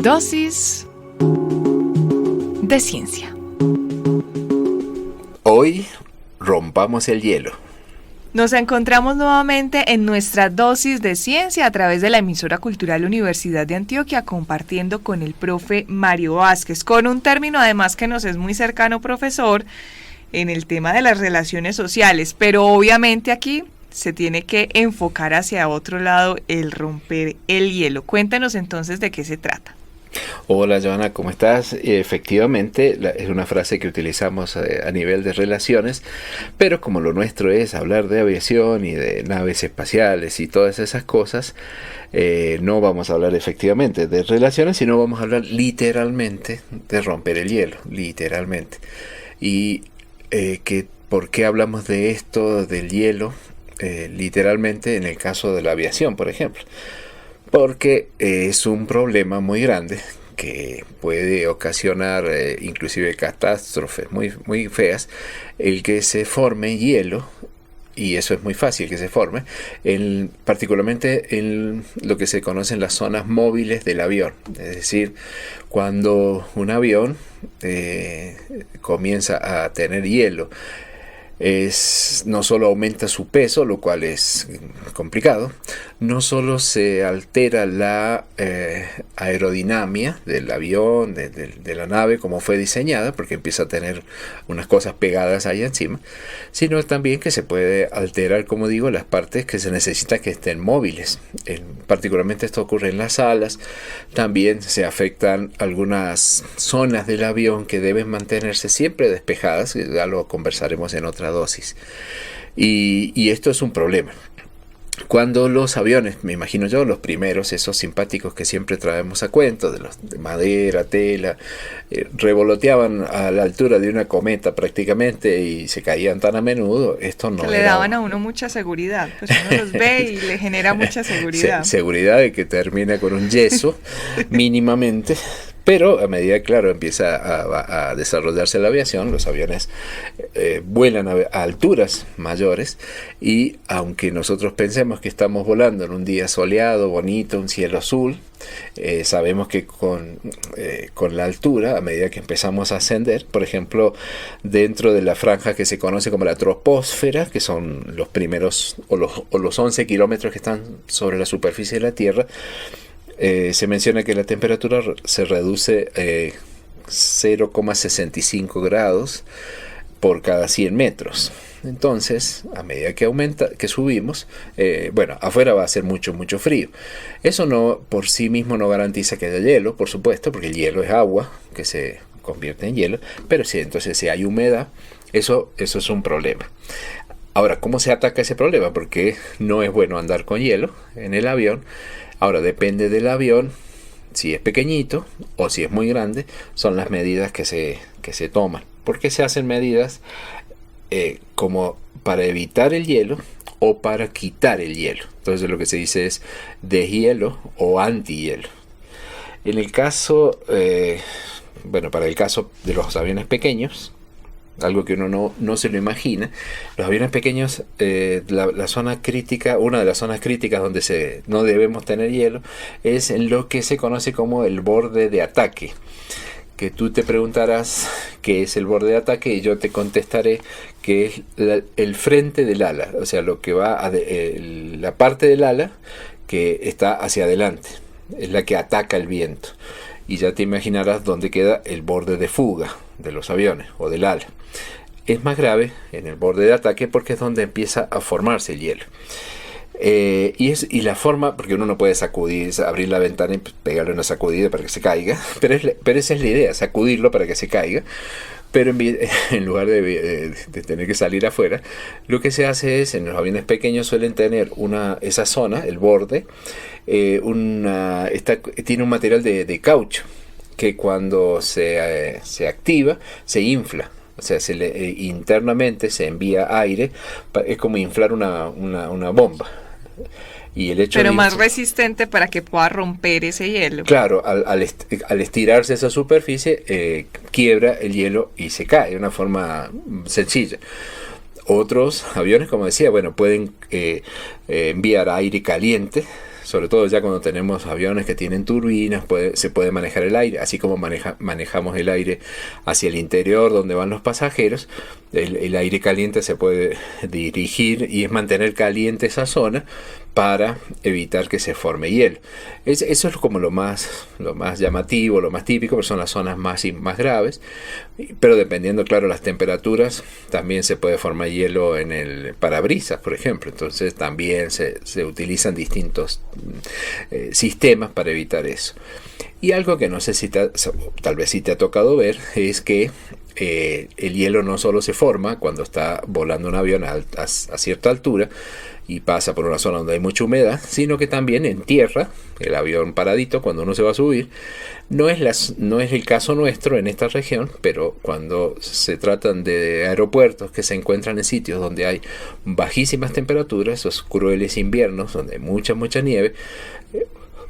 Dosis de ciencia. Hoy rompamos el hielo. Nos encontramos nuevamente en nuestra dosis de ciencia a través de la emisora cultural Universidad de Antioquia, compartiendo con el profe Mario Vázquez, con un término además que nos es muy cercano, profesor, en el tema de las relaciones sociales, pero obviamente aquí se tiene que enfocar hacia otro lado, el romper el hielo. Cuéntanos entonces de qué se trata. Hola Joana, ¿cómo estás? Efectivamente, es una frase que utilizamos a nivel de relaciones, pero como lo nuestro es hablar de aviación y de naves espaciales y todas esas cosas, no vamos a hablar efectivamente de relaciones, sino vamos a hablar literalmente de romper el hielo, literalmente. Y ¿por qué hablamos de esto, del hielo, literalmente en el caso de la aviación, por ejemplo? Porque es un problema muy grande que puede ocasionar inclusive catástrofes muy, muy feas, el que se forme hielo, y eso es muy fácil que se forme, particularmente en lo que se conocen las zonas móviles del avión. Es decir, cuando un avión comienza a tener hielo, no solo aumenta su peso, lo cual es complicado, no solo se altera la aerodinámica del avión, de la nave como fue diseñada, porque empieza a tener unas cosas pegadas ahí encima, sino también que se puede alterar, como digo, las partes que se necesita que estén móviles. Particularmente esto ocurre en las alas. También se afectan algunas zonas del avión que deben mantenerse siempre despejadas, ya lo conversaremos en otra dosis. Y esto es un problema. Cuando los aviones, me imagino yo, los primeros, esos simpáticos que siempre traemos a cuento, de los de madera, tela, revoloteaban a la altura de una cometa prácticamente y se caían tan a menudo, esto no que le daban a uno mucha seguridad, pues uno los ve y le genera mucha seguridad. Seguridad de que termina con un yeso, mínimamente. Pero a medida, claro, empieza a desarrollarse la aviación, los aviones vuelan a alturas mayores, y aunque nosotros pensemos que estamos volando en un día soleado, bonito, un cielo azul, sabemos que con la altura, a medida que empezamos a ascender, por ejemplo, dentro de la franja que se conoce como la troposfera, que son los primeros o los 11 kilómetros que están sobre la superficie de la Tierra, se menciona que la temperatura se reduce 0,65 grados por cada 100 metros. Entonces, a medida que subimos, afuera va a ser mucho, mucho frío. Eso no, por sí mismo no garantiza que haya hielo, por supuesto, porque el hielo es agua que se convierte en hielo, pero sí, entonces si hay humedad, eso es un problema. Ahora, ¿cómo se ataca ese problema? Porque no es bueno andar con hielo en el avión. Ahora, depende del avión, si es pequeñito o si es muy grande, son las medidas que se toman. ¿Por qué se hacen medidas como para evitar el hielo o para quitar el hielo? Entonces lo que se dice es deshielo o antihielo. En el caso, para el caso de los aviones pequeños, algo que uno no se lo imagina, los aviones pequeños, la zona crítica, una de las zonas críticas donde no debemos tener hielo, es en lo que se conoce como el borde de ataque. Que tú te preguntarás qué es el borde de ataque y yo te contestaré que es el frente del ala, o sea, lo que va la parte del ala que está hacia adelante, es la que ataca el viento. Y ya te imaginarás dónde queda el borde de fuga de los aviones o del ala. Es más grave en el borde de ataque porque es donde empieza a formarse el hielo. Y la forma, porque uno no puede abrir la ventana y pegarle una sacudida para que se caiga, pero esa es la idea, sacudirlo para que se caiga. Pero en lugar de tener que salir afuera, lo que se hace es, en los aviones pequeños suelen tener esa zona, el borde, tiene un material de caucho que cuando se activa, se infla. O sea, internamente se envía aire, es como inflar una bomba. Y el hecho pero más resistente para que pueda romper ese hielo. Claro, al estirarse esa superficie, quiebra el hielo y se cae de una forma sencilla. Otros aviones, como decía, pueden enviar aire caliente sobre todo ya cuando tenemos aviones que tienen turbinas, se puede manejar el aire, así como manejamos el aire hacia el interior donde van los pasajeros. El aire caliente se puede dirigir y es mantener caliente esa zona para evitar que se forme hielo. Eso es como lo más llamativo, lo más típico, porque son las zonas más graves, pero dependiendo, claro, las temperaturas, también se puede formar hielo en el parabrisas, por ejemplo. Entonces también se utilizan distintos sistemas para evitar eso. Y algo que no sé si tal vez sí te ha tocado ver, es que el hielo no solo se forma cuando está volando un avión a cierta altura y pasa por una zona donde hay mucha humedad, sino que también en tierra, el avión paradito, cuando uno se va a subir. No es el caso nuestro en esta región, pero cuando se tratan de aeropuertos que se encuentran en sitios donde hay bajísimas temperaturas, esos crueles inviernos donde hay mucha nieve,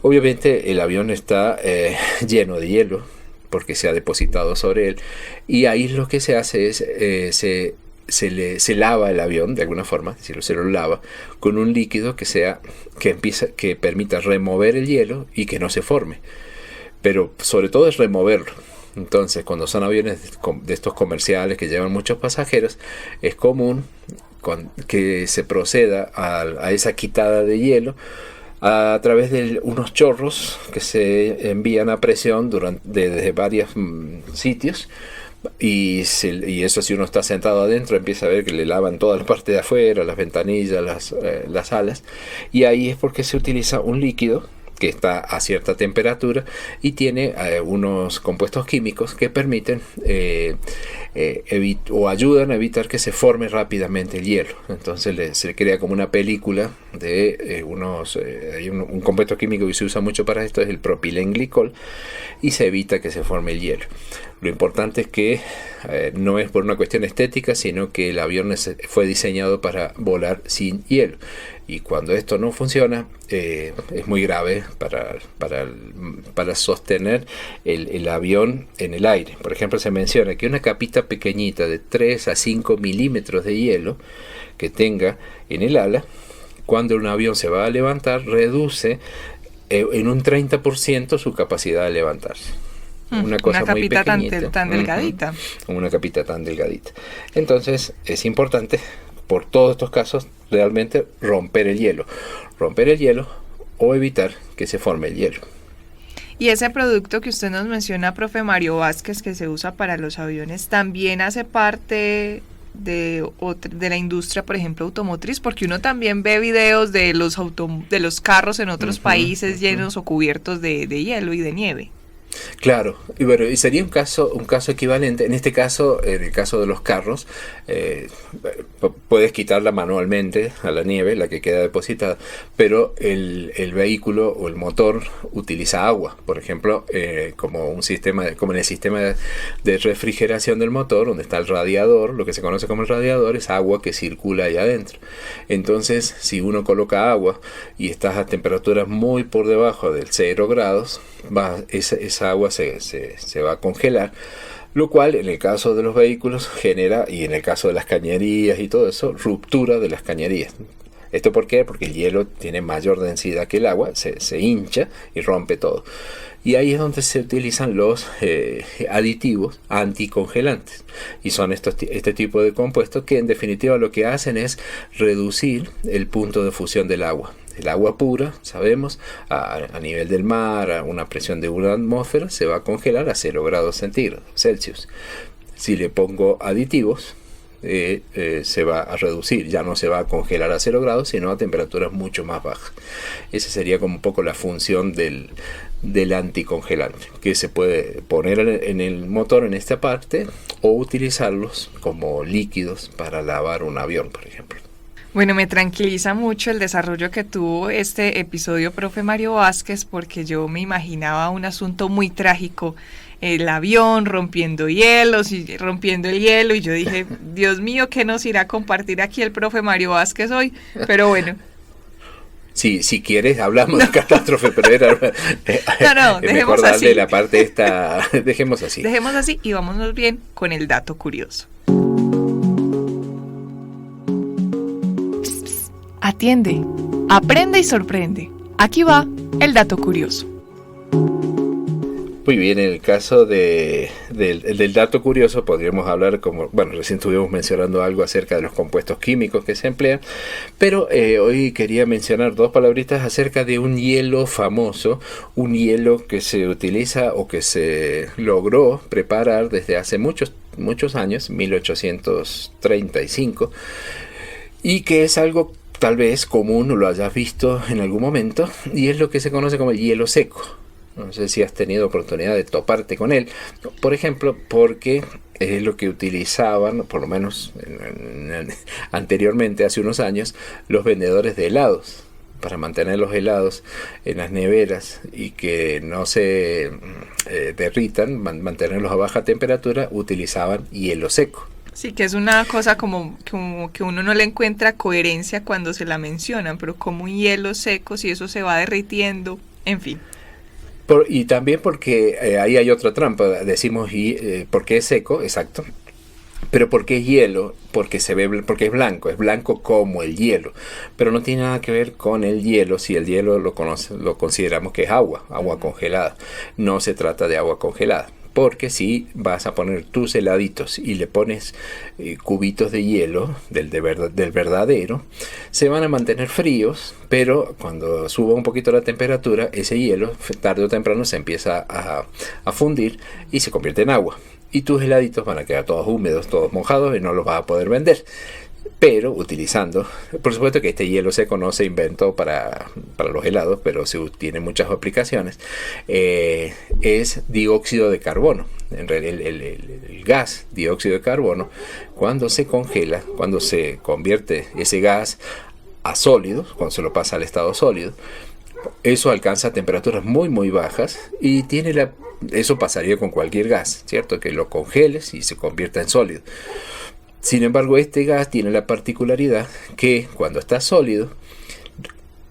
obviamente el avión está lleno de hielo porque se ha depositado sobre él, y ahí lo que se hace es se lava el avión de alguna forma, se lo lava con un líquido que permita remover el hielo y que no se forme. Pero sobre todo es removerlo. Entonces, cuando son aviones de estos comerciales que llevan muchos pasajeros, es común que se proceda a esa quitada de hielo a través de unos chorros que se envían a presión desde varios sitios. Y eso, si uno está sentado adentro, empieza a ver que le lavan toda la parte de afuera, las ventanillas, las alas, y ahí es porque se utiliza un líquido que está a cierta temperatura y tiene unos compuestos químicos que permiten o ayudan a evitar que se forme rápidamente el hielo. Entonces se crea como una película de hay un compuesto químico que se usa mucho para esto, es el propilenglicol, y se evita que se forme el hielo. Lo importante es que no es por una cuestión estética, sino que el avión fue diseñado para volar sin hielo. Y cuando esto no funciona, es muy grave para sostener el avión en el aire. Por ejemplo, se menciona que una capita pequeñita de 3 a 5 milímetros de hielo que tenga en el ala, cuando un avión se va a levantar, reduce en un 30% su capacidad de levantarse. Una capita muy pequeñita, tan delgadita. Una capita tan delgadita. Entonces es importante, por todos estos casos, realmente romper el hielo o evitar que se forme el hielo. Y ese producto que usted nos menciona, profe Mario Vázquez, que se usa para los aviones, ¿también hace parte de la industria, por ejemplo, automotriz? Porque uno también ve videos de los carros en otros países llenos o cubiertos de hielo y de nieve. Claro, y sería un caso equivalente. En este caso, en el caso de los carros, puedes quitarla manualmente a la nieve, la que queda depositada, pero el vehículo o el motor utiliza agua, por ejemplo, como en el sistema de refrigeración del motor, donde está el radiador. Lo que se conoce como el radiador es agua que circula ahí adentro. Entonces, si uno coloca agua y estás a temperaturas muy por debajo del 0 grados, esa agua se va a congelar, lo cual en el caso de los vehículos genera, y en el caso de las cañerías y todo eso, ruptura de las cañerías. ¿Esto por qué? Porque el hielo tiene mayor densidad que el agua, se hincha y rompe todo. Y ahí es donde se utilizan los aditivos anticongelantes. Y son este tipo de compuestos que en definitiva lo que hacen es reducir el punto de fusión del agua. El agua pura, sabemos, a nivel del mar, a una presión de una atmósfera, se va a congelar a 0 grados Celsius. Si le pongo aditivos, se va a reducir, ya no se va a congelar a 0 grados, sino a temperaturas mucho más bajas. Esa sería como un poco la función del anticongelante, que se puede poner en el motor en esta parte o utilizarlos como líquidos para lavar un avión, por ejemplo. Bueno, me tranquiliza mucho el desarrollo que tuvo este episodio, profe Mario Vázquez, porque yo me imaginaba un asunto muy trágico, el avión rompiendo hielos y rompiendo el hielo, y yo dije, Dios mío, ¿qué nos irá a compartir aquí el profe Mario Vázquez hoy? Pero bueno. Sí, si quieres hablamos de catástrofe, pero era no, dejemos mejor darle así. La parte esta, dejemos así. Dejemos así y vámonos bien con el dato curioso. Atiende, aprende y sorprende. Aquí va el dato curioso. Muy bien, en el caso del dato curioso podríamos hablar, recién estuvimos mencionando algo acerca de los compuestos químicos que se emplean, pero hoy quería mencionar dos palabritas acerca de un hielo famoso, un hielo que se utiliza o que se logró preparar desde hace muchos años, 1835, y que es algo tal vez común o lo hayas visto en algún momento, y es lo que se conoce como el hielo seco. No sé si has tenido oportunidad de toparte con él, por ejemplo, porque es lo que utilizaban, por lo menos anteriormente, hace unos años, los vendedores de helados, para mantener los helados en las neveras y que no se derritan, mantenerlos a baja temperatura, utilizaban hielo seco. Sí, que es una cosa como que uno no le encuentra coherencia cuando se la mencionan, pero como un hielo seco, si eso se va derritiendo, en fin. Y también porque ahí hay otra trampa, decimos porque es seco, exacto, pero porque es hielo, porque porque es blanco como el hielo, pero no tiene nada que ver con el hielo. Si el hielo lo consideramos que es agua congelada, no se trata de agua congelada. Porque si vas a poner tus heladitos y le pones cubitos de hielo del verdadero, se van a mantener fríos, pero cuando suba un poquito la temperatura, ese hielo tarde o temprano se empieza a fundir y se convierte en agua. Y tus heladitos van a quedar todos húmedos, todos mojados y no los vas a poder vender. Pero utilizando, por supuesto que este hielo seco no se inventó para los helados, pero tiene muchas aplicaciones, es dióxido de carbono. En realidad el gas dióxido de carbono, cuando se congela, cuando se convierte ese gas a sólido, cuando se lo pasa al estado sólido, eso alcanza temperaturas muy bajas y eso pasaría con cualquier gas, ¿cierto? Que lo congeles y se convierta en sólido. Sin embargo, este gas tiene la particularidad que cuando está sólido,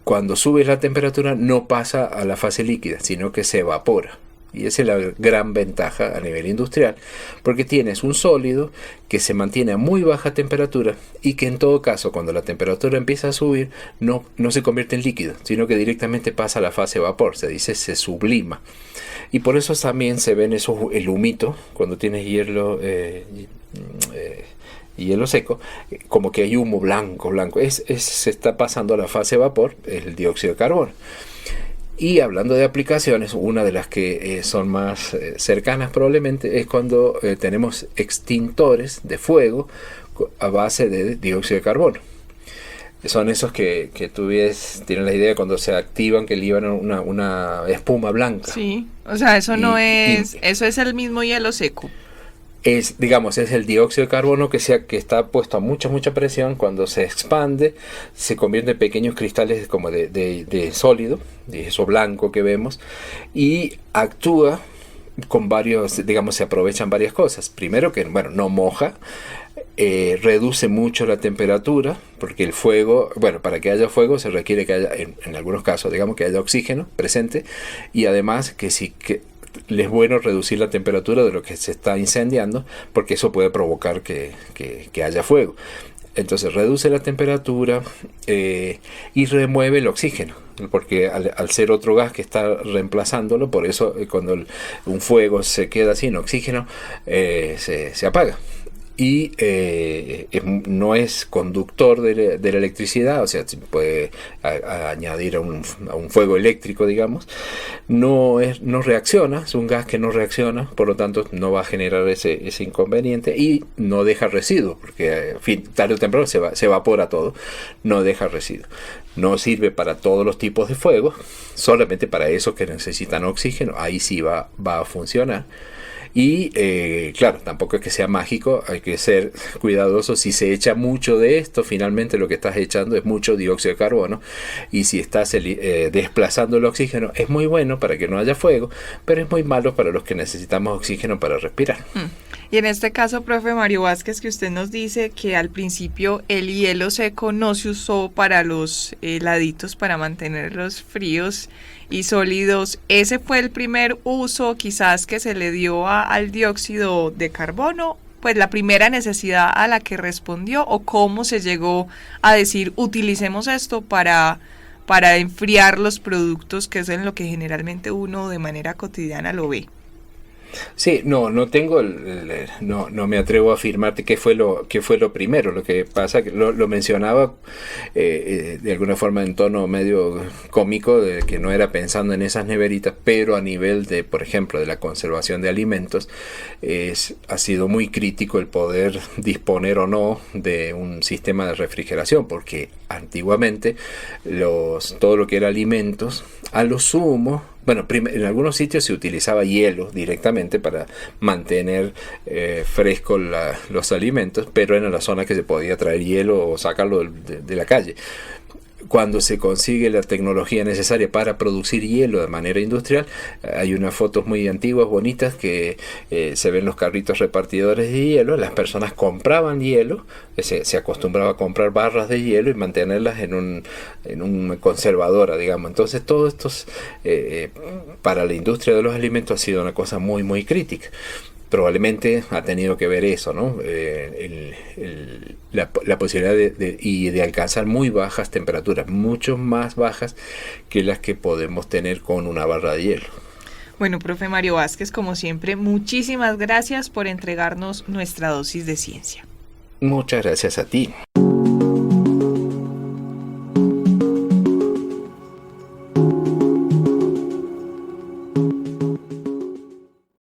cuando sube la temperatura no pasa a la fase líquida, sino que se evapora. Y esa es la gran ventaja a nivel industrial, porque tienes un sólido que se mantiene a muy baja temperatura y que en todo caso, cuando la temperatura empieza a subir, no se convierte en líquido, sino que directamente pasa a la fase vapor, se sublima. Y por eso también se ven el humito, cuando tienes hielo seco, como que hay humo blanco. Se está pasando a la fase vapor, el dióxido de carbono. Y hablando de aplicaciones, una de las que son más cercanas probablemente es cuando tenemos extintores de fuego a base de dióxido de carbono. Son esos que tienen la idea cuando se activan que liberan una espuma blanca. Sí, o sea, eso eso es el mismo hielo seco. Es el dióxido de carbono que está puesto a mucha presión. Cuando se expande se convierte en pequeños cristales como de sólido, de eso blanco que vemos, y actúa con se aprovechan varias cosas. Primero que no moja, reduce mucho la temperatura, porque el fuego, para que haya fuego se requiere que haya, en algunos casos, que haya oxígeno presente, y además que es bueno reducir la temperatura de lo que se está incendiando, porque eso puede provocar que haya fuego. Entonces reduce la temperatura y remueve el oxígeno, porque al ser otro gas que está reemplazándolo, por eso cuando un fuego se queda sin oxígeno, se apaga. Y no es conductor de la electricidad, o sea, se puede añadir a un fuego eléctrico, no reacciona, es un gas que no reacciona, por lo tanto no va a generar ese inconveniente y no deja residuos, porque tarde o temprano se evapora todo, no deja residuos. No sirve para todos los tipos de fuego, solamente para esos que necesitan oxígeno, ahí sí va a funcionar. Y claro, tampoco es que sea mágico, hay que ser cuidadoso. Si se echa mucho de esto, finalmente lo que estás echando es mucho dióxido de carbono, y si estás desplazando el oxígeno, es muy bueno para que no haya fuego, pero es muy malo para los que necesitamos oxígeno para respirar. Y en este caso, profe Mario Vázquez, que usted nos dice que al principio el hielo seco no se usó para los heladitos, para mantenerlos fríos y sólidos, ¿ese fue el primer uso quizás que se le dio al dióxido de carbono? Pues la primera necesidad a la que respondió, o cómo se llegó a decir utilicemos esto para para enfriar los productos, que es en lo que generalmente uno de manera cotidiana lo ve. Sí, no tengo no me atrevo a afirmarte qué fue lo primero. Lo que pasa que lo mencionaba de alguna forma en tono medio cómico, de que no era pensando en esas neveritas, pero a nivel de, por ejemplo, de la conservación de alimentos, ha sido muy crítico el poder disponer o no de un sistema de refrigeración, porque antiguamente todo lo que era alimentos, a lo sumo, bueno, en algunos sitios se utilizaba hielo directamente para mantener frescos los alimentos, pero en la zona que se podía traer hielo o sacarlo de la calle. Cuando se consigue la tecnología necesaria para producir hielo de manera industrial, hay unas fotos muy antiguas, bonitas, que se ven los carritos repartidores de hielo. Las personas compraban hielo, se acostumbraba a comprar barras de hielo y mantenerlas en un conservadora, digamos. Entonces todo esto para la industria de los alimentos ha sido una cosa muy, muy crítica. Probablemente ha tenido que ver eso, ¿no? La posibilidad de alcanzar muy bajas temperaturas, mucho más bajas que las que podemos tener con una barra de hielo. Bueno, profe Mario Vázquez, como siempre, muchísimas gracias por entregarnos nuestra dosis de ciencia. Muchas gracias a ti.